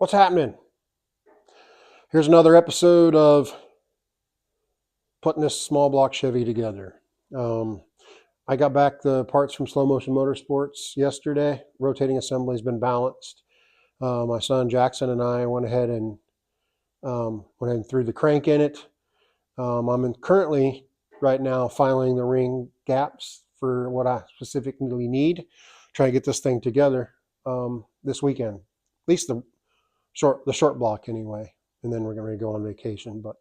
What's happening? Here's another episode of putting this small block Chevy together. I got back the parts from Slow Motion Motorsports yesterday. Rotating assembly has been balanced. My son Jackson and I went ahead and threw the crank in it. Currently right now filing the ring gaps for what I specifically need. Trying to get this thing together this weekend, at least the short block anyway, and then we're going to go on vacation. But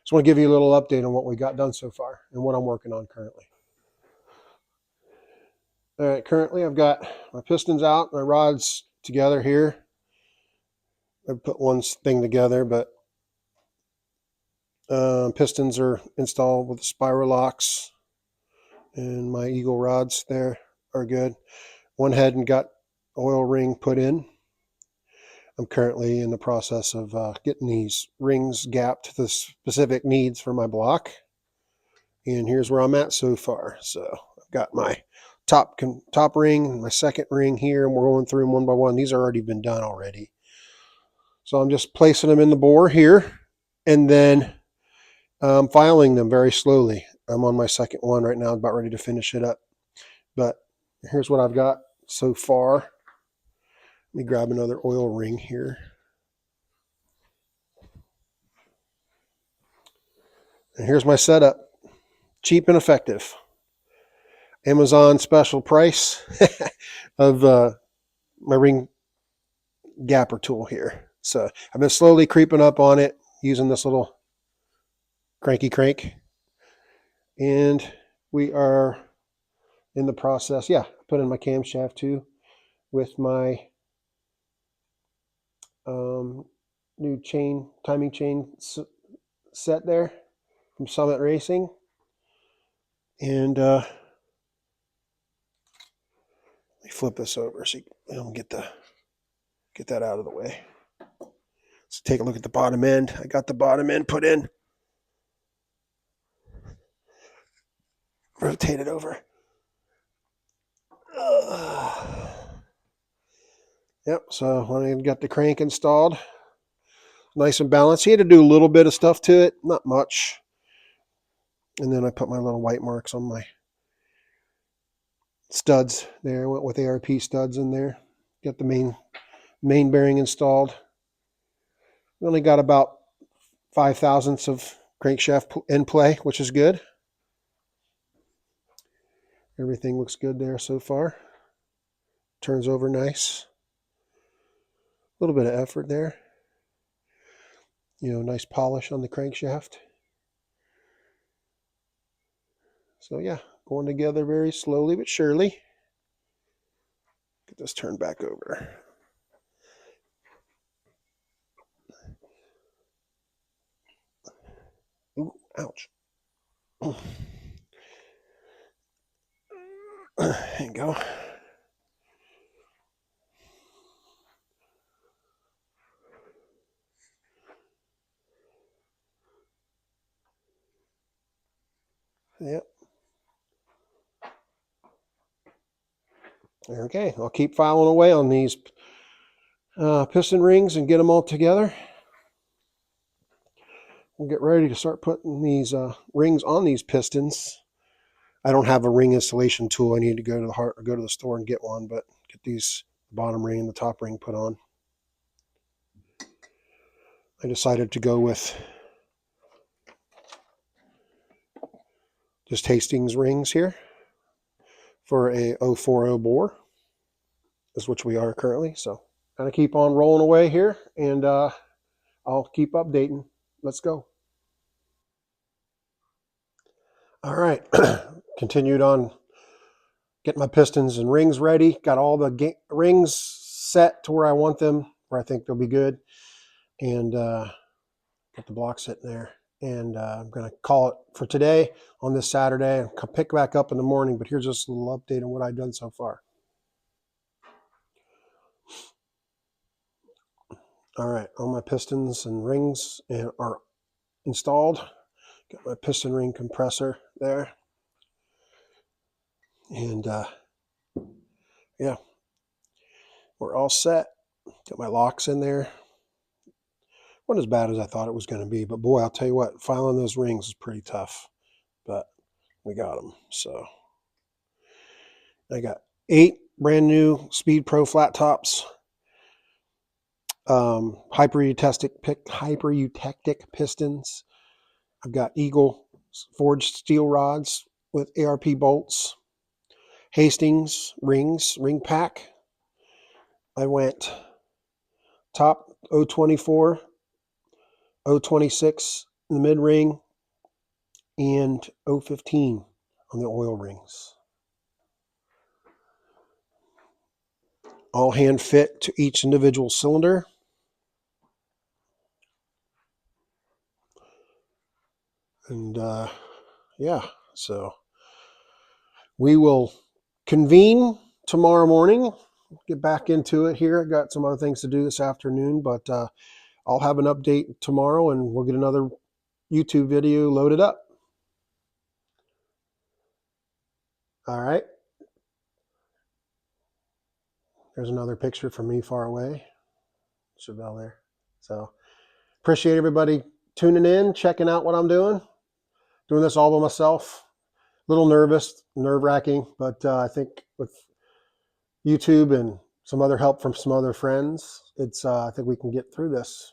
just want to give you a little update on what we got done so far and what I'm working on currently. All right, currently I've got my pistons out, my rods together here. I've put one thing together, but pistons are installed with the spiral locks, and my Eagle rods there are good. Went ahead and got oil ring put in. I'm currently in the process of getting these rings gapped to the specific needs for my block. And here's where I'm at so far. So I've got my top ring, my second ring here, and we're going through them one by one. These are already been done already. So I'm just placing them in the bore here, and then filing them very slowly. I'm on my second one right now, about ready to finish it up. But here's what I've got so far. Let me grab another oil ring here. And here's my setup. Cheap and effective. Amazon special price of my ring gapper tool here. So I've been slowly creeping up on it using this little cranky crank. And we are in the process. Yeah, I put in my camshaft too with my new timing chain set there from Summit Racing. And let me flip this over so you can get that out of the way. Let's take a look at the bottom end. I got the bottom end put in. Rotate it over. Yep, so when I got the crank installed, nice and balanced. He had to do a little bit of stuff to it, not much. And then I put my little white marks on my studs there. I went with ARP studs in there. Got the main bearing installed. We only got about 5 thousandths of crankshaft in play, which is good. Everything looks good there so far. Turns over nice. A little bit of effort there. Nice polish on the crankshaft. So yeah, going together very slowly but surely. Get this turned back over. Ooh, ouch. There you go. Yep. Okay, I'll keep filing away on these piston rings and get them all together. We'll get ready to start putting these rings on these pistons. I don't have a ring installation tool. I need to go to the store and get one, but get these bottom ring and the top ring put on. I decided to go with just Hastings rings here for a 040 bore, is which we are currently. So kind of keep on rolling away here, and I'll keep updating. Let's go. All right, continued on getting my pistons and rings ready. Got all the rings set to where I want them, where I think they'll be good, and got the block sitting there. And I'm going to call it for today on this Saturday. I'll pick back up in the morning, but here's just a little update on what I've done so far. All right, all my pistons and rings are installed. Got my piston ring compressor there. And yeah, we're all set. Got my locks in there. wasn't as bad as I thought it was going to be. But boy, I'll tell you what, filing those rings is pretty tough. But we got them. So I got 8 brand new Speed Pro flat tops, hyper-eutectic pistons. I've got Eagle forged steel rods with ARP bolts, Hastings rings, ring pack. I went top 024, 026 in the mid ring, and 015 on the oil rings. All hand fit to each individual cylinder. And yeah, so we will convene tomorrow morning, get back into it here. I got some other things to do this afternoon, but I'll have an update tomorrow and we'll get another YouTube video loaded up. All right. There's another picture from me far away. Chevelle there. So appreciate everybody tuning in, checking out what I'm doing. Doing this all by myself. A little nervous, nerve-wracking, but I think with YouTube and some other help from some other friends, I think we can get through this.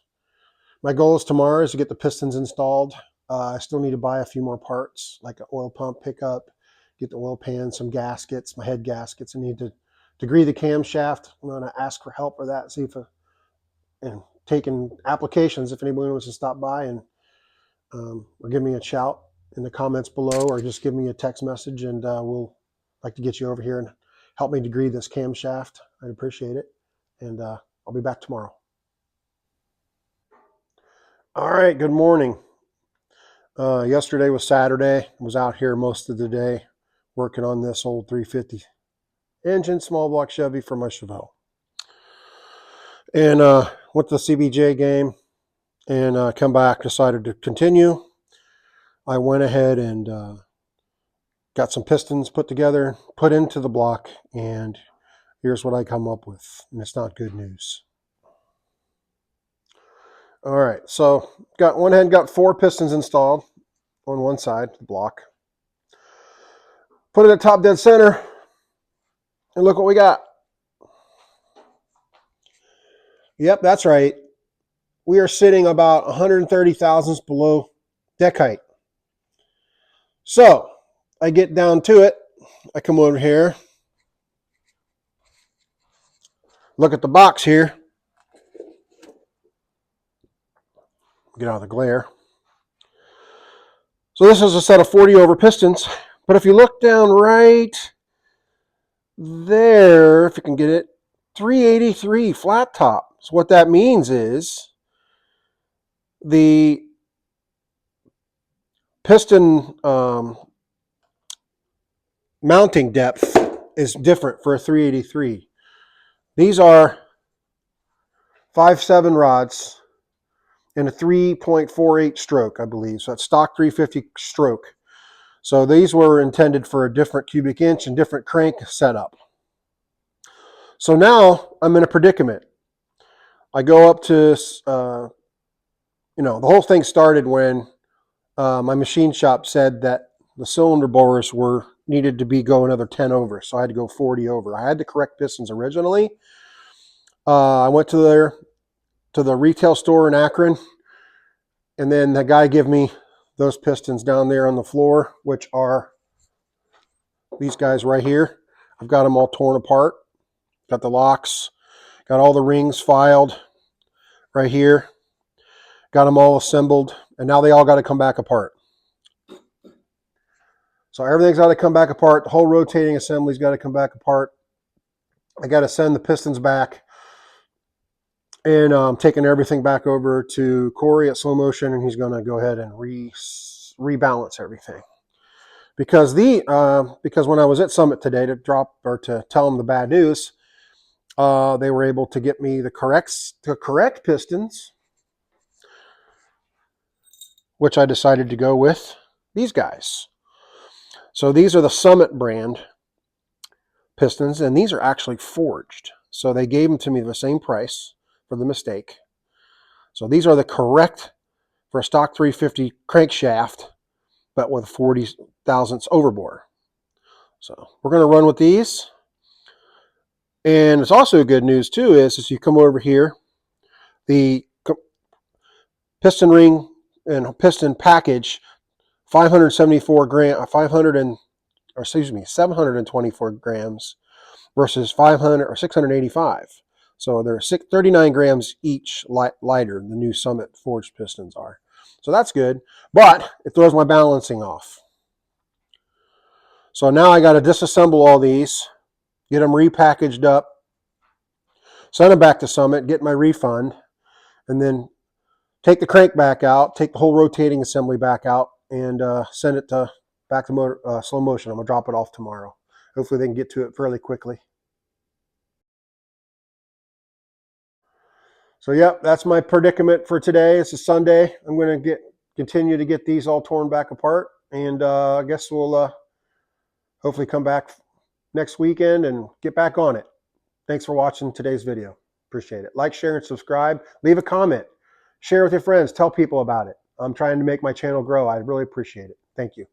My goal is tomorrow is to get the pistons installed. I still need to buy a few more parts, like an oil pump pickup, get the oil pan, some gaskets, my head gaskets. I need to degree the camshaft. I'm going to ask for help for that, see if and taking applications if anybody wants to stop by and or give me a shout in the comments below, or just give me a text message, and we'll like to get you over here and help me degree this camshaft. I'd appreciate it, and I'll be back tomorrow. All right, good morning. Yesterday was Saturday. I was out here most of the day working on this old 350 engine small block Chevy for my Chevelle. And went to the CBJ game and come back, decided to continue. I went ahead and got some pistons put together, put into the block, and here's what I come up with. And it's not good news. All right, so got 4 pistons installed on one side of the block. Put it at top dead center, and look what we got. Yep, that's right. We are sitting about 130 thousandths below deck height. So I get down to it. I come over here, look at the box here. Get out of the glare. So this is a set of 40 over pistons. But if you look down right there, if you can get it, 383 flat top. So what that means is the piston mounting depth is different for a 383. These are 5.7 rods and a 3.48 stroke, I believe. So that's stock 350 stroke. So these were intended for a different cubic inch and different crank setup. So now I'm in a predicament. I go up to, the whole thing started when my machine shop said that the cylinder bores needed to go another 10 over. So I had to go 40 over. I had the correct pistons originally. I went to the retail store in Akron, and then the guy gave me those pistons down there on the floor, which are these guys right here. I've got them all torn apart. Got the locks, got all the rings filed right here. Got them all assembled, and now they all got to come back apart. So everything's got to come back apart. The whole rotating assembly's got to come back apart. I got to send the pistons back, and I'm taking everything back over to Corey at Slow Motion, and he's going to go ahead and rebalance everything. Because when I was at Summit today to tell them the bad news, they were able to get me the correct pistons, which I decided to go with these guys. So these are the Summit brand pistons, and these are actually forged. So they gave them to me the same price for the mistake. So these are the correct for a stock 350 crankshaft, but with a 40 thousandths overbore. So we're going to run with these. And it's also good news too is you come over here, the piston ring and piston package, 574 gram, 724 grams versus 500 or 685. So they're 39 grams each lighter. The new Summit forged pistons are. So that's good, but it throws my balancing off. So now I got to disassemble all these, get them repackaged up, send them back to Summit, get my refund, and then take the crank back out, take the whole rotating assembly back out, and send it back to slow motion. I'm going to drop it off tomorrow. Hopefully they can get to it fairly quickly. So yep, that's my predicament for today. It's a Sunday. I'm going to continue to get these all torn back apart, and I guess we'll hopefully come back next weekend and get back on it. Thanks for watching today's video. Appreciate it. Like, share, and subscribe. Leave a comment. Share with your friends. Tell people about it. I'm trying to make my channel grow. I really appreciate it. Thank you.